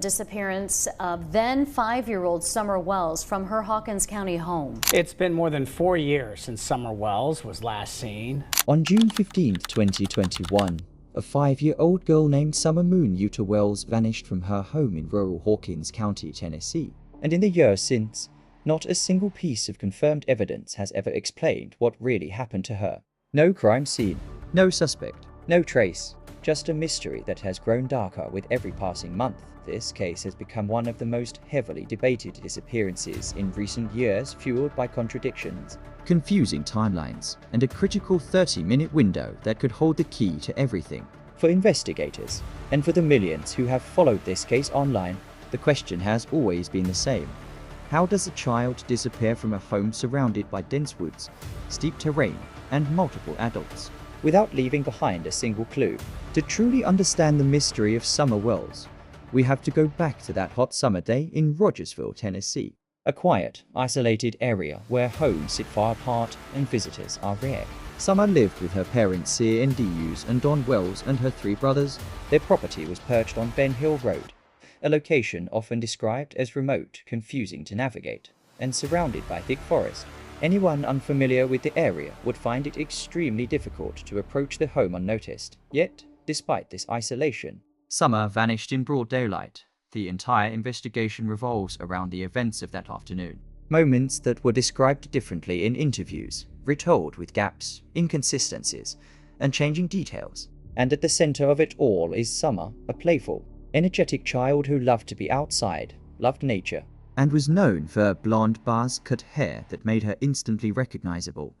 Disappearance of then 5-year-old Summer Wells from her Hawkins County home. It's been more than 4 years since Summer Wells was last seen. On June 15, 2021, a 5-year-old girl named Summer Moon Yuta Wells vanished from her home in rural Hawkins County, Tennessee. And in the years since, not a single piece of confirmed evidence has ever explained what really happened to her. No crime scene, no suspect, no trace, just a mystery that has grown darker with every passing month. This case has become one of the most heavily debated disappearances in recent years, fueled by contradictions, confusing timelines, and a critical 30-minute window that could hold the key to everything. For investigators, and for the millions who have followed this case online, the question has always been the same. How does a child disappear from a home surrounded by dense woods, steep terrain, and multiple adults, without leaving behind a single clue? To truly understand the mystery of Summer Wells, we have to go back to that hot summer day in Rogersville, Tennessee. A quiet, isolated area where homes sit far apart and visitors are rare. Summer lived with her parents C.N.D. Hughes and Don Wells and her 3 brothers. Their property was perched on Ben Hill Road, a location often described as remote, confusing to navigate, and surrounded by thick forest. Anyone unfamiliar with the area would find it extremely difficult to approach the home unnoticed. Yet, despite this isolation, Summer vanished in broad daylight. The entire investigation revolves around the events of that afternoon. Moments that were described differently in interviews, retold with gaps, inconsistencies, and changing details. And at the center of it all is Summer, a playful, energetic child who loved to be outside, loved nature, and was known for blonde buzz-cut hair that made her instantly recognizable.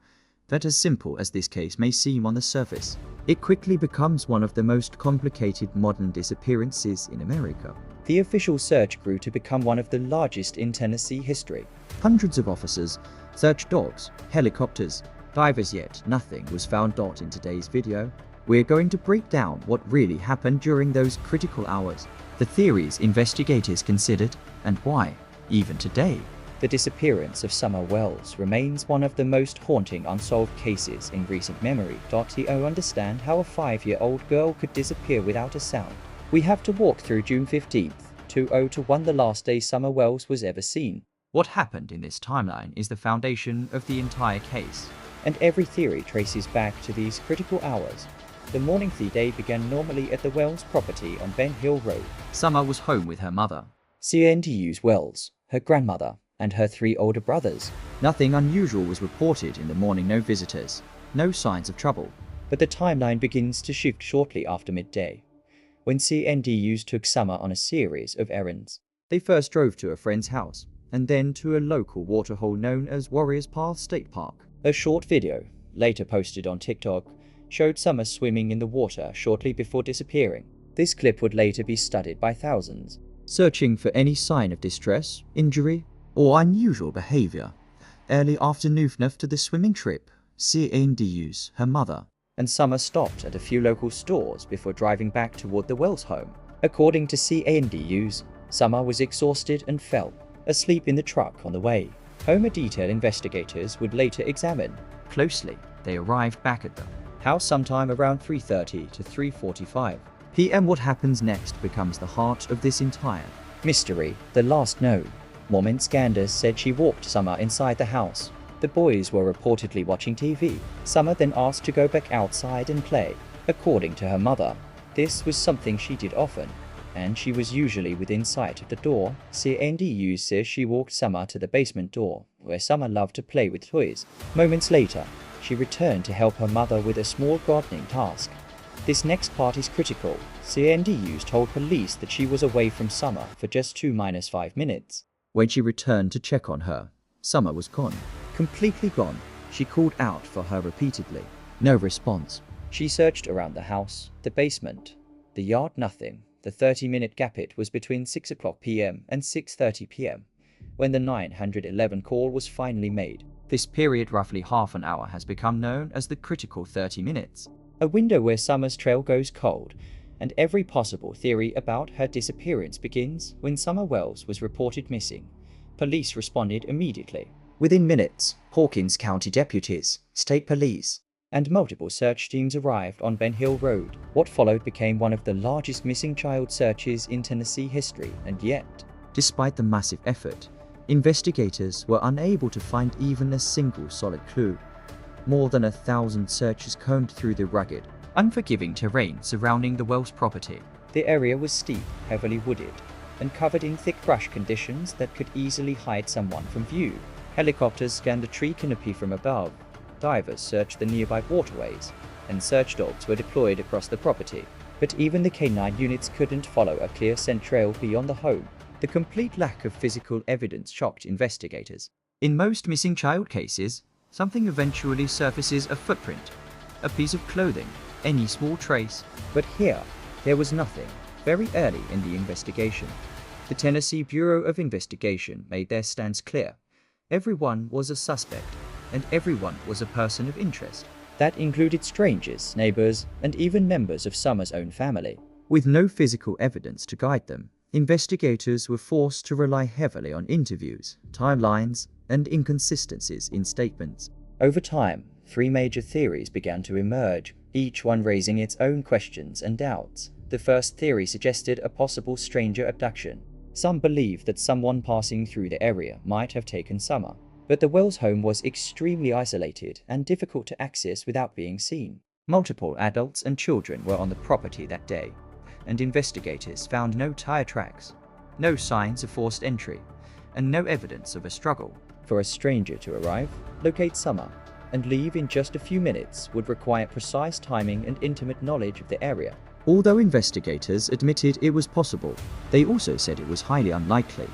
That as simple as this case may seem on the surface, it quickly becomes one of the most complicated modern disappearances in America. The official search grew to become one of the largest in Tennessee history. Hundreds of officers searched dogs, helicopters, divers, yet nothing was found. In today's video, we're going to break down what really happened during those critical hours, the theories investigators considered, and why, even today, the disappearance of Summer Wells remains one of the most haunting unsolved cases in recent memory. To understand how a 5-year-old girl could disappear without a sound, we have to walk through June 15th, 2021, the last day Summer Wells was ever seen. What happened in this timeline is the foundation of the entire case, and every theory traces back to these critical hours. The morning the day began normally at the Wells property on Ben Hill Road. Summer was home with her mother, C.N.D. Hughes Wells, her grandmother, and her 3 older brothers. Nothing unusual was reported in the morning, no visitors, no signs of trouble. But the timeline begins to shift shortly after midday, when C.N.D. Hughes took Summer on a series of errands. They first drove to a friend's house, and then to a local waterhole known as Warriors Path State Park. A short video, later posted on TikTok, showed Summer swimming in the water shortly before disappearing. This clip would later be studied by thousands, searching for any sign of distress, injury, or unusual behavior. Early afternoon after the swimming trip, C.N.D. Hughes, her mother, and Summer stopped at a few local stores before driving back toward the Wells home. According to C.N.D. Hughes, Summer was exhausted and fell asleep in the truck on the way. Home detail investigators would later examine closely. They arrived back at the house sometime around 3:30 to 3:45 p.m. What happens next becomes the heart of this entire mystery. The last known moment, Scanders said she walked Summer inside the house. The boys were reportedly watching TV. Summer then asked to go back outside and play. According to her mother, this was something she did often, and she was usually within sight of the door. C.N.D. Hughes says she walked Summer to the basement door, where Summer loved to play with toys. Moments later, she returned to help her mother with a small gardening task. This next part is critical. C.N.D. Hughes told police that she was away from Summer for just 2-5 minutes. When she returned to check on her, Summer was gone. Completely gone. She called out for her repeatedly. No response. She searched around the house, the basement, the yard, nothing. The 30-minute gap it was between 6 o'clock p.m. and 6:30 p.m. when the 911 call was finally made. This period, roughly half an hour, has become known as the critical 30 minutes. A window where Summer's trail goes cold, and every possible theory about her disappearance begins when Summer Wells was reported missing. Police responded immediately. Within minutes, Hawkins County deputies, state police, and multiple search teams arrived on Ben Hill Road. What followed became one of the largest missing child searches in Tennessee history, and yet, despite the massive effort, investigators were unable to find even a single solid clue. More than 1,000 searchers combed through the rugged, unforgiving terrain surrounding the Wells property. The area was steep, heavily wooded, and covered in thick brush conditions that could easily hide someone from view. Helicopters scanned the tree canopy from above, divers searched the nearby waterways, and search dogs were deployed across the property. But even the canine units couldn't follow a clear scent trail beyond the home. The complete lack of physical evidence shocked investigators. In most missing child cases, something eventually surfaces: a footprint, a piece of clothing, any small trace. But here, there was nothing. Very early in the investigation, the Tennessee Bureau of Investigation made their stance clear. Everyone was a suspect, and everyone was a person of interest. That included strangers, neighbors, and even members of Summer's own family. With no physical evidence to guide them, investigators were forced to rely heavily on interviews, timelines, and inconsistencies in statements. Over time, 3 major theories began to emerge, each one raising its own questions and doubts. The first theory suggested a possible stranger abduction. Some believed that someone passing through the area might have taken Summer, but the Wells home was extremely isolated and difficult to access without being seen. Multiple adults and children were on the property that day, and investigators found no tire tracks, no signs of forced entry, and no evidence of a struggle. For a stranger to arrive, locate Summer, and leave in just a few minutes would require precise timing and intimate knowledge of the area. Although investigators admitted it was possible, they also said it was highly unlikely.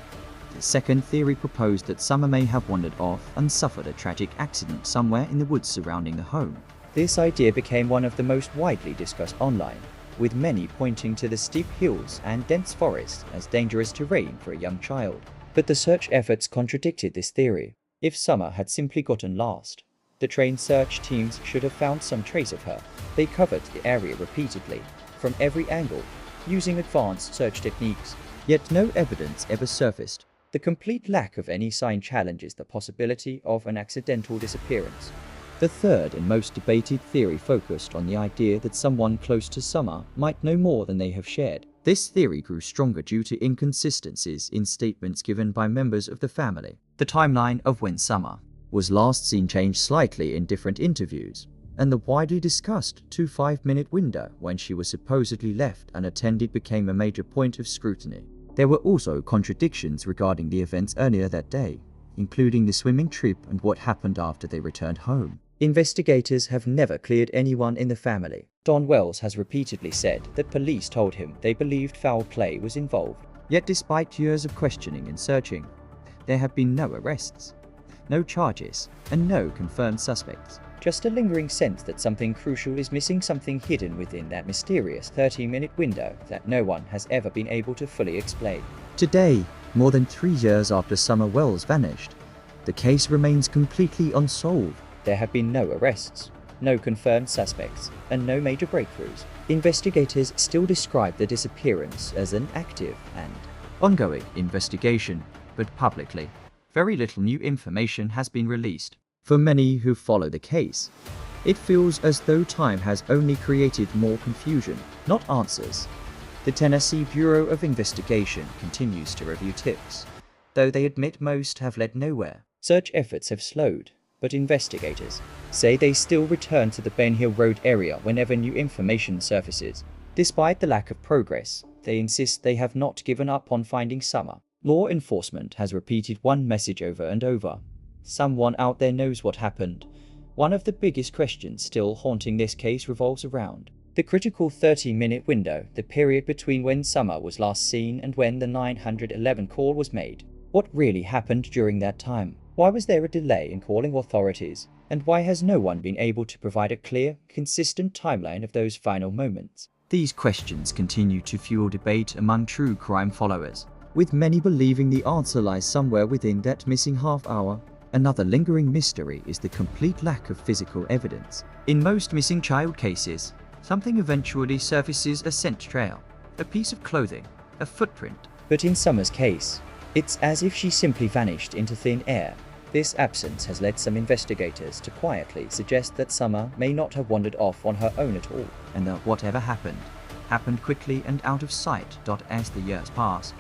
The second theory proposed that Summer may have wandered off and suffered a tragic accident somewhere in the woods surrounding the home. This idea became one of the most widely discussed online, with many pointing to the steep hills and dense forest as dangerous terrain for a young child. But the search efforts contradicted this theory. If Summer had simply gotten lost, the trained search teams should have found some trace of her. They covered the area repeatedly, from every angle, using advanced search techniques. Yet no evidence ever surfaced. The complete lack of any sign challenges the possibility of an accidental disappearance. The third and most debated theory focused on the idea that someone close to Summer might know more than they have shared. This theory grew stronger due to inconsistencies in statements given by members of the family. The timeline of when Summer was last seen changed slightly in different interviews, and the widely discussed 2 5-minute window when she was supposedly left unattended became a major point of scrutiny. There were also contradictions regarding the events earlier that day, including the swimming trip and what happened after they returned home. Investigators have never cleared anyone in the family. Don Wells has repeatedly said that police told him they believed foul play was involved. Yet despite years of questioning and searching, there have been no arrests, no charges, and no confirmed suspects. Just a lingering sense that something crucial is missing, something hidden within that mysterious 30-minute window that no one has ever been able to fully explain. Today, more than 3 years after Summer Wells vanished, the case remains completely unsolved. There have been no arrests, no confirmed suspects, and no major breakthroughs. Investigators still describe the disappearance as an active and ongoing investigation, but publicly, very little new information has been released. For many who follow the case, it feels as though time has only created more confusion, not answers. The Tennessee Bureau of Investigation continues to review tips, though they admit most have led nowhere. Search efforts have slowed, but investigators say they still return to the Ben Hill Road area whenever new information surfaces. Despite the lack of progress, they insist they have not given up on finding Summer. Law enforcement has repeated one message over and over: someone out there knows what happened. One of the biggest questions still haunting this case revolves around the critical 30-minute window, the period between when Summer was last seen and when the 911 call was made. What really happened during that time? Why was there a delay in calling authorities? And why has no one been able to provide a clear, consistent timeline of those final moments? These questions continue to fuel debate among true crime followers, with many believing the answer lies somewhere within that missing half hour. Another lingering mystery is the complete lack of physical evidence. In most missing child cases, something eventually surfaces: a scent trail, a piece of clothing, a footprint. But in Summer's case, it's as if she simply vanished into thin air. This absence has led some investigators to quietly suggest that Summer may not have wandered off on her own at all, and that whatever happened quickly and out of sight. As the years pass,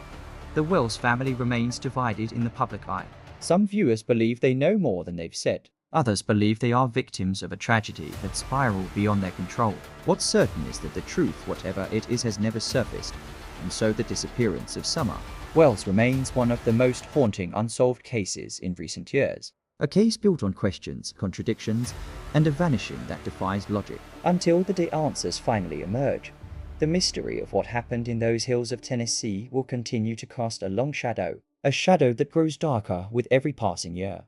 the Wells family remains divided in the public eye. Some viewers believe they know more than they've said. Others believe they are victims of a tragedy that spiraled beyond their control. What's certain is that the truth, whatever it is, has never surfaced, and so the disappearance of Summer Wells remains one of the most haunting unsolved cases in recent years. A case built on questions, contradictions, and a vanishing that defies logic. Until the day answers finally emerge, the mystery of what happened in those hills of Tennessee will continue to cast a long shadow, a shadow that grows darker with every passing year.